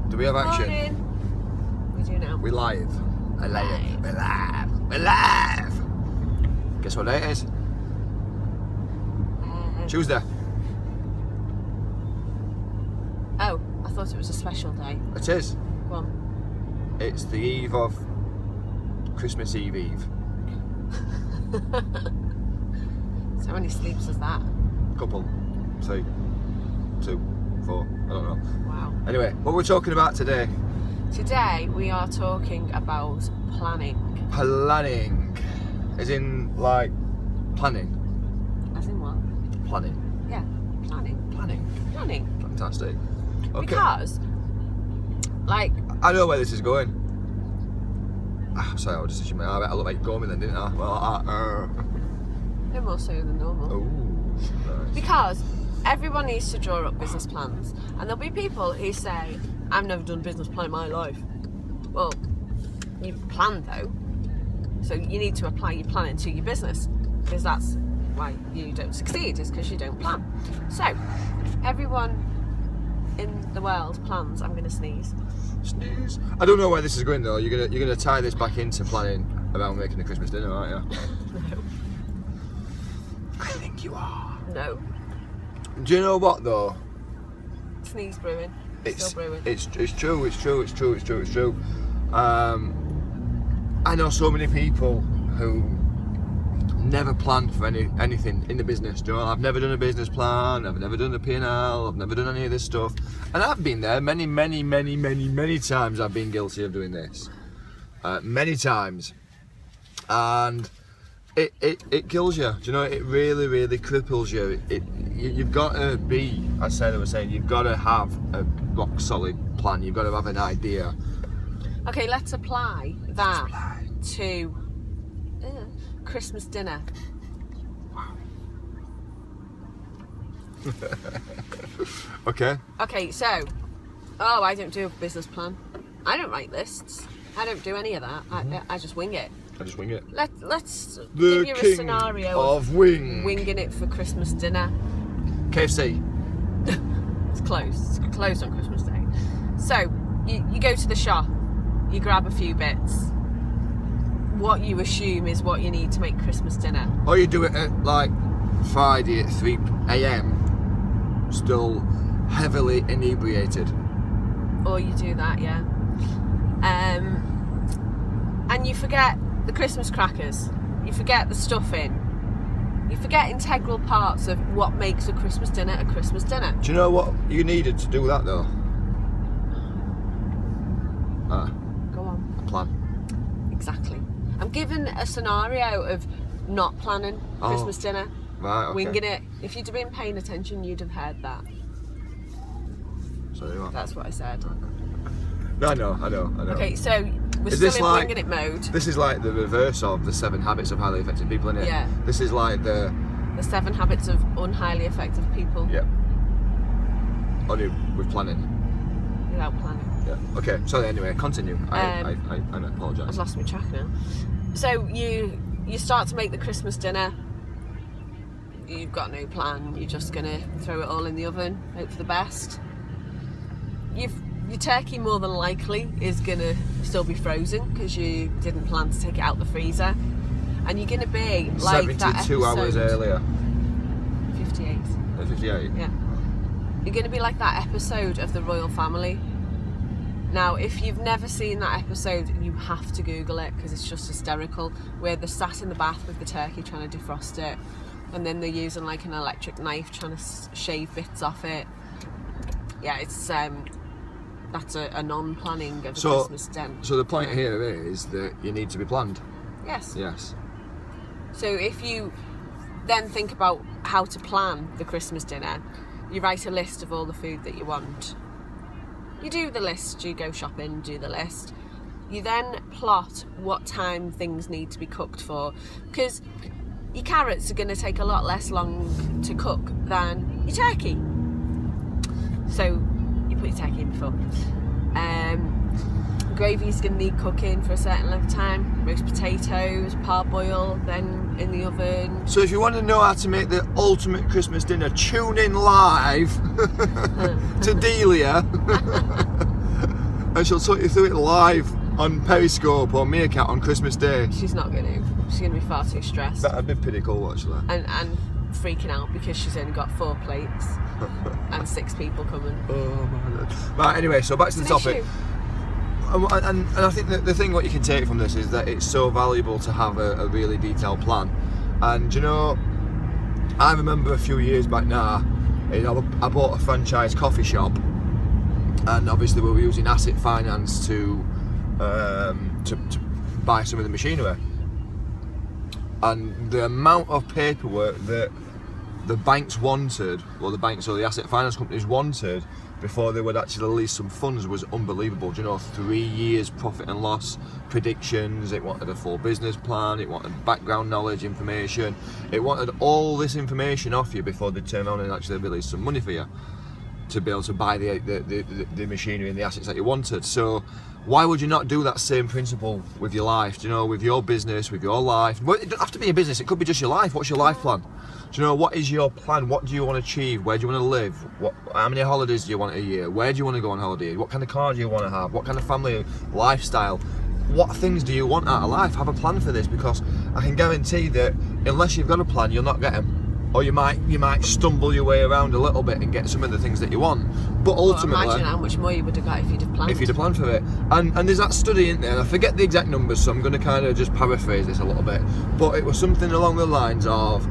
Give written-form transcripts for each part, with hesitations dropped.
Do we have action? Morning. We do now. We live. We're live. Guess what day it is? Tuesday. Oh, I thought it was a special day. It is. Go on. It's the eve of Christmas Eve. So how many sleeps is that? Couple. 2, 4. I don't know. Wow. Anyway, what we're talking about today? Today we are talking about planning. Planning. As in, like, planning. As in what? Planning. Yeah, planning. Planning. Fantastic. Okay. Because, like... I know where this is going. Sorry, I was just itching my eye. I looked like Gormy then, didn't I? Well, No more so than normal. Oh, nice. Because everyone needs to draw up business plans. And there'll be people who say, I've never done a business plan in my life. Well, you plan though. So you need to apply your plan into your business. Because that's why you don't succeed, is because you don't plan. So, everyone in the world plans. I'm going to sneeze. Sneeze. I don't know where this is going though. You're gonna tie this back into planning about making the Christmas dinner, aren't you? No. I think you are. No. Do you know what though? Sneeze brewing. Still brewing. It's true. I know so many people who never planned for anything in the business. Do you know, I've never done a business plan, I've never done a P&L, I've never done any of this stuff. And I've been there many times. I've been guilty of doing this. Many times. And it kills you. Do you know, it really cripples you. You've got to be, as Sarah was saying, you've got to have a rock solid plan. You've got to have an idea. Okay, let's apply that to Christmas dinner. Okay. Okay, so, I don't do a business plan. I don't write lists. I don't do any of that. I just wing it. I just wing it. Let's The give you a king scenario of winging it for Christmas dinner. KFC. It's closed. It's closed on Christmas Day. So, you go to the shop, you grab a few bits. What you assume is what you need to make Christmas dinner. Or you do it at like Friday at 3 a.m. still heavily inebriated. Or you do that, yeah. And you forget the Christmas crackers. You forget the stuffing. You forget integral parts of what makes a Christmas dinner a Christmas dinner. Do you know what you needed to do that though? Go on. A plan. Exactly. I'm given a scenario of not planning Christmas dinner. Right, okay. Winging it. If you'd have been paying attention, you'd have heard that. So there you are. That's what I said. No, I know. Okay, so we're Is still this in like- winging it mode. This is like the reverse of the 7 habits of highly effective people, isn't it? Yeah. This is like the... The 7 habits of unhighly effective people. Yeah. Only with planning. Without planning. Yeah. Okay, sorry, anyway, continue. I I've apologise. lost my track now. So you start to make the Christmas dinner. You've got no plan. You're just gonna throw it all in the oven, hope for the best. Your turkey more than likely is gonna still be frozen because you didn't plan to take it out the freezer, and you're gonna be like 72 that episode, hours earlier. 58. 58? Yeah. You're gonna be like that episode of The Royal Family. Now, if you've never seen that episode, you have to Google it because it's just hysterical. Where they're sat in the bath with the turkey trying to defrost it, and then they're using like an electric knife trying to shave bits off it. Yeah, it's that's a non-planning of a Christmas dinner. So the point here is that you need to be planned. Yes. Yes. So if you then think about how to plan the Christmas dinner, you write a list of all the food that you want. You do the list, you go shopping, do the list. You then plot what time things need to be cooked for, because your carrots are going to take a lot less long to cook than your turkey. So you put your turkey in before. Gravy's going to need cooking for a certain length of time. Roast potatoes, parboil, then in the oven. So if you want to know how to make the ultimate Christmas dinner, tune in live to Delia and she'll talk you through it live on Periscope or Meerkat on Christmas Day. She's not going to. She's going to be far too stressed. That'd be pretty cool, actually. And freaking out because she's only got 4 plates and 6 people coming. Oh my God. Right, anyway, so back to the topic. And I think that the thing what you can take from this is that it's so valuable to have a really detailed plan. And you know, I remember a few years back now, you know, I bought a franchise coffee shop, and obviously we were using asset finance to buy some of the machinery. And the amount of paperwork that the banks wanted, or the banks or the asset finance companies wanted, before they would actually release some funds was unbelievable. Do you know, 3 years profit and loss predictions, it wanted a full business plan, it wanted background knowledge information, it wanted all this information off you before they turn around and actually release some money for you to be able to buy the machinery and the assets that you wanted. So why would you not do that same principle with your life? Do you know, with your business, with your life? Well, it doesn't have to be a business, it could be just your life. What's your life plan? Do you know, what is your plan? What do you want to achieve? Where do you want to live? How many holidays do you want a year? Where do you want to go on holiday? What kind of car do you want to have? What kind of family lifestyle? What things do you want out of life? Have a plan for this, because I can guarantee that unless you've got a plan, you'll not get them. Or you might stumble your way around a little bit and get some of the things that you want. But ultimately, well, imagine how much more you would have got if you'd have planned. If you'd have planned for it. And there's that study in there, and I forget the exact numbers, so I'm going to kind of just paraphrase this a little bit. But it was something along the lines of,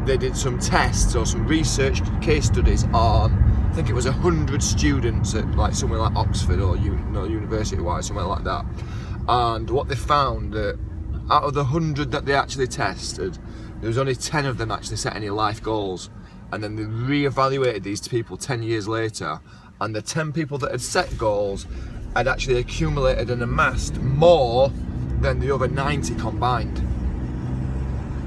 they did some tests or some research case studies on, I think it was 100 students at like somewhere like Oxford or university-wise, somewhere like that. And what they found, that out of the 100 that they actually tested, there was only 10 of them actually set any life goals. And then they re-evaluated these people 10 years later, and the 10 people that had set goals had actually accumulated and amassed more than the other 90 combined.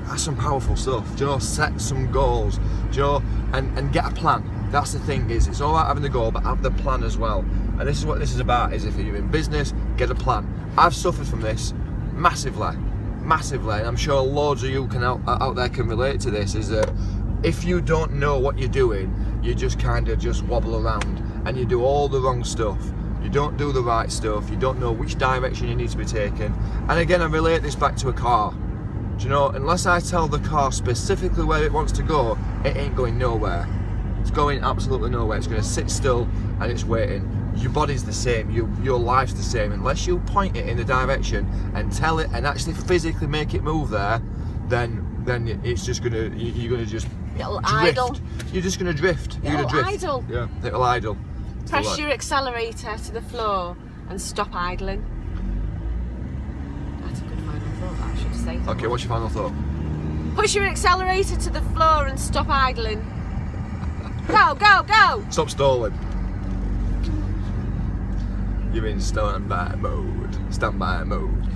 That's some powerful stuff. Do you know, set some goals. Do you know, and get a plan. That's the thing, is it's all right having the goal, but have the plan as well. And this is what this is about, is if you're in business, get a plan. I've suffered from this massively, and I'm sure loads of you out there can relate to this, is that if you don't know what you're doing, you just kind of just wobble around and you do all the wrong stuff. You don't do the right stuff, you don't know which direction you need to be taken. And again, I relate this back to a car. Do you know, unless I tell the car specifically where it wants to go, it ain't going nowhere. It's going absolutely nowhere. It's going to sit still and it's waiting. Your body's the same, your life's the same. Unless you point it in the direction and tell it and actually physically make it move there, then it's just you're gonna just It'll drift. idle. You're just gonna drift. You're gonna drift. Idle. Yeah, it'll idle. Press your accelerator to the floor and stop idling. That's a good final thought. I should say. Okay, what's your final thought? Push your accelerator to the floor and stop idling. Go, go, go! Stop stalling. You're in standby mode. Standby mode.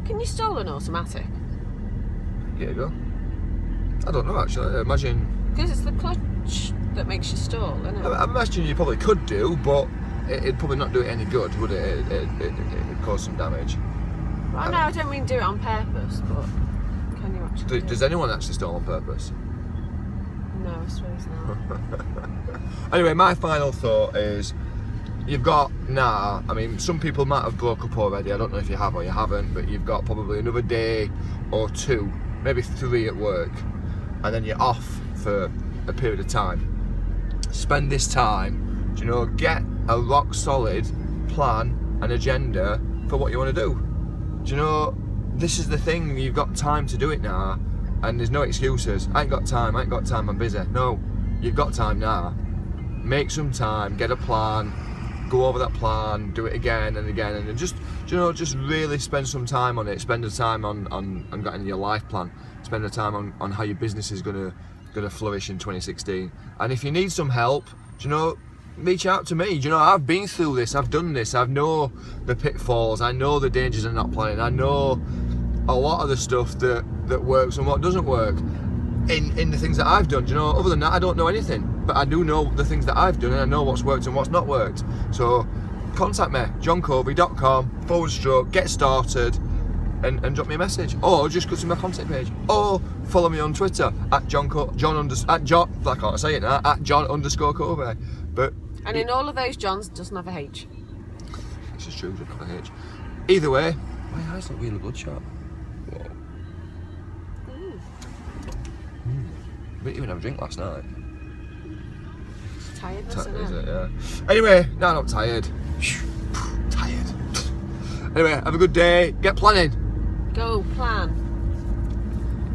Can you stall an automatic? Here you go. I don't know actually. Imagine. Because it's the clutch that makes you stall, isn't it? I imagine you probably could do, but it'd probably not do it any good, would it? It'd cause some damage. Well, no, I don't mean do it on purpose, but can you actually? Does anyone actually stall on purpose? No, I suppose not. Anyway, my final thought is, you've got now, I mean, some people might have broke up already, I don't know if you have or you haven't, but you've got probably another day or 2, maybe 3 at work, and then you're off for a period of time. Spend this time, do you know, get a rock solid plan and agenda for what you want to do. Do you know, this is the thing, you've got time to do it now, and there's no excuses. I ain't got time, I'm busy. No, you've got time now. Make some time, get a plan, go over that plan, do it again and again, and just, you know, just really spend some time on it. Spend the time on getting your life plan. Spend the time on how your business is gonna flourish in 2016. And if you need some help, do you know, reach out to me. Do you know, I've been through this, I've done this, I know the pitfalls, I know the dangers of not planning, I know a lot of the stuff that works and what doesn't work in the things that I've done. Do you know, other than that, I don't know anything, but I do know the things that I've done, and I know what's worked and what's not worked. So contact me, joncovey.com/get started, and drop me a message, or just go to my contact page, or follow me on Twitter at Jon _Covey. But And in all of those Johns, doesn't have a H. H is true, another H. Either way, my eyes look really bloodshot. Whoa. Didn't even have a drink last night. Tiredness, Is isn't it? it? Yeah. Anyway, no, I'm not tired. Tired. Anyway, have a good day. Get planning. Go plan.